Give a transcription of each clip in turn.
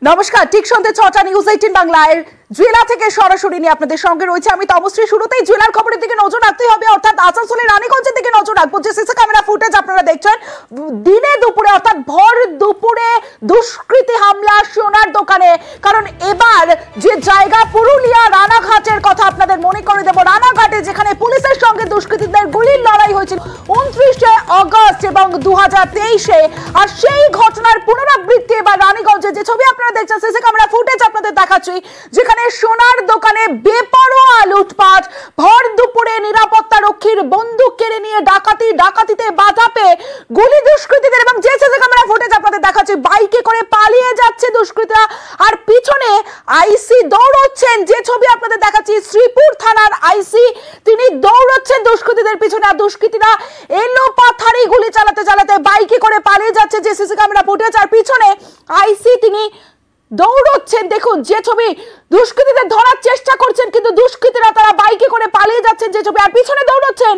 নমস্কার, ঠিক সন্ধ্যে ৬টা নিউজ 18 বাংলায় জুয়েলা থেকে সরাসরি নিয়ে আপনাদের সঙ্গে রয়েছে আমি তমশ্রী। শুরুতেই জুয়েলার খবরের দিকে নজর রাখতে হবে, অর্থাৎ আসানসোলের রানীগঞ্জের দিকে নজর রাখবো। যে সিসি ক্যামেরা ফুটেজ আপনারা দেখছেন, দিনে দুপুরে অর্থাৎ ভর দুপুরে দুষ্কৃতী হামলা সোনার দোকানে। কারণ এবার যে জায়গা পুরুলিয়া রানাঘাটের কথা আপনাদের মনে করে দেবো, রানাঘাটে যেখানে পুলিশের সঙ্গে দুষ্কৃতীদের গুলির লড়াই হয়েছিল 29শে আগস্ট এবং 2023-এ, আর সেই ঘটনার পুনরাবৃত্তি এবার রানীগঞ্জে। যে ছবি আপনারা দেখছেন, সিসি ক্যামেরা ফুটেজ আপনাদের দেখাচ্ছি, যেখানে সোনার দোকানে বেপরোয়া লুটপাট, ভর দুপুরে নিরাপত্তা রক্ষীর বন্দুক কেড়ে নিয়ে ডাকাতিতে বাধা পেয়ে গুলি দুষ্কৃতীদের। এবং যে সিসি ক্যামেরা ফুটেজ আপনাদের দেখাচ্ছি, বাইকে করে পালিয়ে যাচ্ছে দুষ্কৃতীরা, আর পিছনে আইসি দৌড়চ্ছেন। যে ছবি আপনাদের দেখাচ্ছি, শ্রীপুর থানার আইসি তিনি দৌড়চ্ছেন দুষ্কৃতীদের পিছনে, আর দুষ্কৃতীরা এলোপাথারি গুলি চালাতে চালাতে বাইকে করে পালিয়ে যাচ্ছে। যে সিসি ক্যামেরা ফুটেজ, আর পিছনে আইসি তিনি দৌড়চ্ছেন। দেখুন যে ছবি, দুষ্কৃতীদের ধরার চেষ্টা করছেন কিন্তু দুষ্কৃতীরা তারা বাইকে করে পালিয়ে যাচ্ছেন। যে ছবি, আর পিছনে দৌড়চ্ছেন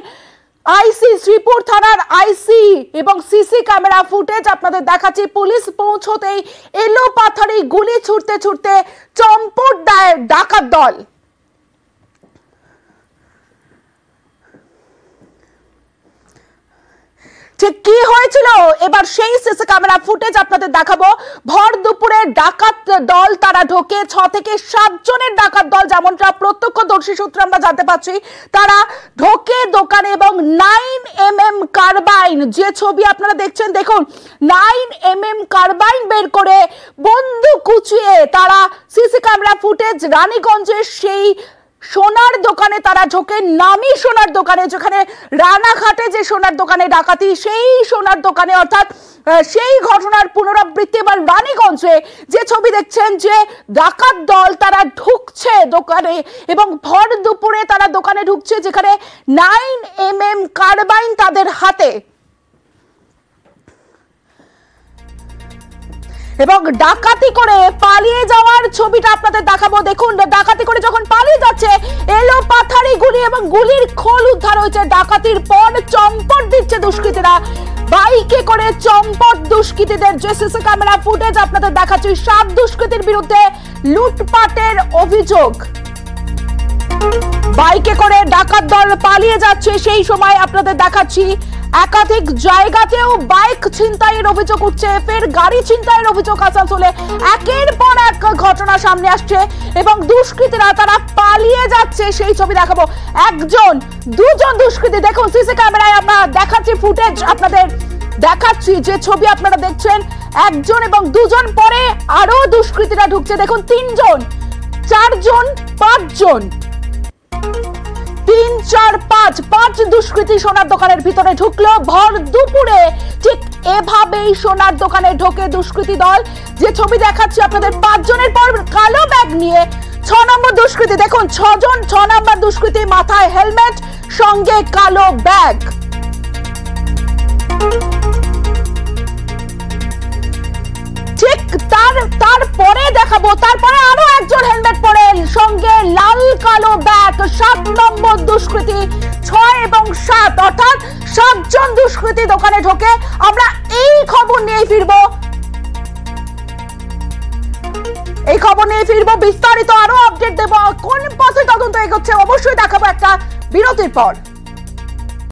আইসি, শ্রীপুর থানার আইসি। এবং সিসি ক্যামেরা ফুটেজ আপনাদের দেখাচ্ছি, পুলিশ পৌঁছতেই এলোপাথারি গুলি ছুটতে ছুটতে চম্পট দেয় ডাকাত দল। ঠিক কি হয়েছিল এবার সেই সিসি ক্যামেরা ফুটেজ আপনাদের দেখাবো। ভর দুপুরে ডাকাত দল তারা ঢোকে, 6 থেকে 7 জনের ডাকাত দল, যেমনটা প্রত্যক্ষদর্শী সূত্রে আমরা জানতে পারছি। তারা ঢোকে দোকানে এবং 9mm কার্বাইন, যে ছবি আপনারা দেখছেন, দেখুন 9mm কার্বাইন বের করে বন্দুক কুচিয়ে তারা সিসি ক্যামেরা ফুটেজ রানীগঞ্জের সেই সোনার দোকানে তারা ঢোকে, নামি সোনার দোকানে, যেখানে রানাঘাটে যে সোনার দোকানে ডাকাতি, সেই সোনার দোকানে, অর্থাৎ সেই ঘটনার পুনরাবৃত্তি এবার রানীগঞ্জে। যে ছবি দেখছেন, যে ডাকাত দল তারা ঢুকছে দোকানে এবং ভর দুপুরে তারা দোকানে ঢুকছে, যেখানে 9mm কার্বাইন তাদের হাতে, এবং ডাকাতি করে পালিয়ে যাওয়ার ছবিটা আপনাদের দেখাবো। দেখুন ডাকাতি করে যখন পালিয়ে যাচ্ছে, এলো পাথারি গুলি এবং গুলির খোল উদ্ধার হয়েছে। ডাকাতির পর চম্পট দিচ্ছে দুষ্কৃতীরা, বাইকে করে চম্পট দুষ্কৃতীদের। যে সিসি ক্যামেরা ফুটেজ আপনাদের দেখাচ্ছি, 7 দুষ্কৃতীর বিরুদ্ধে লুটপাটের অভিযোগ। বাইকে করে ডাকাত দল পালিয়ে যাচ্ছে, সেই সময় আপনাদের দেখাচ্ছি একাধিক জায়গাতেও বাইক ছিনতাইয়ের অভিযোগ উঠছে, ফের গাড়ি ছিনতাইয়ের অভিযোগ আসানসোলে। একের পর এক ঘটনা সামনে আসছে এবং দুষ্কৃতীরা তারা পালিয়ে যাচ্ছে, সেই ছবি দেখাবো। 1 জন 2 জন দুষ্কৃতী, দেখুন সিসি ক্যামেরায় আমরা দেখাচ্ছি ফুটেজ আপনাদের দেখাচ্ছি। যে ছবি আপনারা দেখছেন, 1 জন এবং 2 জন, পরে আরো দুষ্কৃতীরা ঢুকছে। দেখুন 3 জন 4 জন 5 জন, 3 4 5 দুষ্কৃতী সোনার দোকানের ভিতরে ঢুকলো ভর দুপুরে। ঠিক এভাবেই সোনার দোকানে ঢোকে দুষ্কৃতী দল। যে ছবি দেখাচ্ছি আপনাদের, 5 জনের পর কালো ব্যাগ নিয়ে 6 নম্বর দুষ্কৃতী, দেখুন 6 জন, 6 নম্বর দুষ্কৃতী, মাথায় হেলমেট, সঙ্গে কালো ব্যাগ। ঠিক তারপরে দেখাবো, তারপরে আরো 1 জন হেলমেট পরে, সঙ্গে লাল কালো ব্যাগ, 7 নম্বর দুষ্কৃতী। 6 এবং 7 অর্থাৎ 7 জন দুষ্কৃতী দোকানে ঢোকে। আমরা এই খবর নিয়ে ফিরবো, বিস্তারিত আরো আপডেট দেবো। কোন পথে তদন্ত এগোচ্ছে অবশ্যই দেখাবো একটা বিরতির পর।